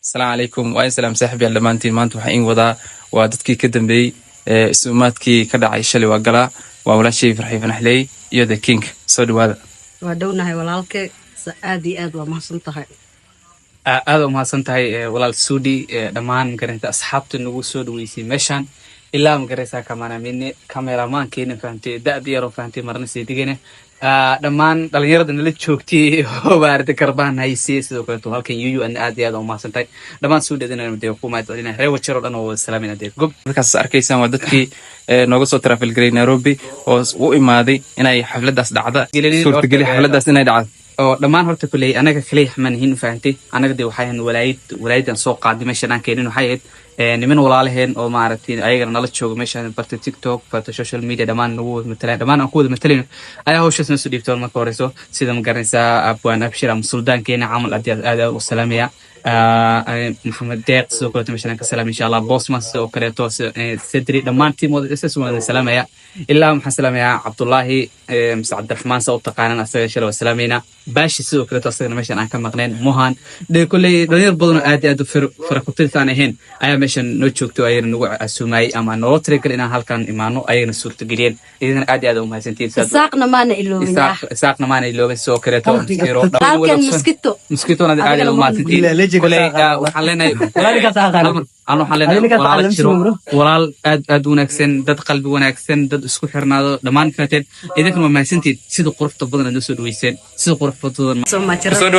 السلام عليكم وأي سلام صاحبي على دمانتين maanta waxaan in wadaa waa dadkii ka dambeeyay isumaadkii ka dhacay shalay waa galaa waa walaashay farxii fanaxley iyo the king soo dhawaada waa dhownahay walaalkay aad iyo aad waa mahadsantahay aad u mahadsantahay walaal Suudi dhamaan garanta asxaabta nagu soo dhaweysay meeshan ilaa ma garaysaa cameraman keena fahamtay da'da yar oo fahamtay marna seedigana dhamaan dhalinyarada nala joogtay oo baarta karbaan haysay sidoo kale halkan yuyu aan aad iyo aad u mahadsantahay dhamaan Suudadina inay ku maadcelinahay reewa jiro dhan oo salaamin adeeg gob markaas arkaysan waa dadkii nooga soo travel garay Nairobi oo u imaaday inay xafladaas dhacdo suurtagali xafladaas inay dhacdo oo dhamaan horta kulay anaga kaliya xamanahin fahamtay anaga de waxaan walaayidan soo qaaday meeshan aan keenin waxay ahayd niman walaalaheen oo maaragtay ayagana nala joogo meeshan barta TikTok barta social media dhamaan nagu matalaan dhamaan aan ku wada matalin ayaa hawshaas noo soo dhiibtoon marka horeyso sida ma garanaysaa abwaan abshir am suldaankeena camal aad u salaamaya محمد ديق سوكرت مشان كسلام إن شاء الله بوسماس وكريتو سدري دمان تيم وإساس من السلام يا إلا محمد سلام يا عبد الله مسعد الرحمن صوت قانا أستاذ شلو السلامينا باش سوكرت أستاذ مشان أنا كم مغنين مهان ده كل دنيا بدون أدي فرقتين ثانيين أيام مشان نوتشوك تو أيام نوع السماي أما نوترك لنا هالكان إيمانو أيام السورة جديد إذا أدي أدو ما سنتين ساقنا ما نقلو ساقنا ما نقلو سوكرتو مسكتو أنا أدي أدو ما سنتين كلها وحلنا أنا حلنا ورال أد ونكسن دد قلب ونكسن دد اسكو حرنا دمان كاتد إذا كنا ما سنتي سيد قرف تبضنا نسود ويسن سيد قرف تبضنا سود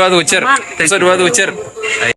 وادو وشر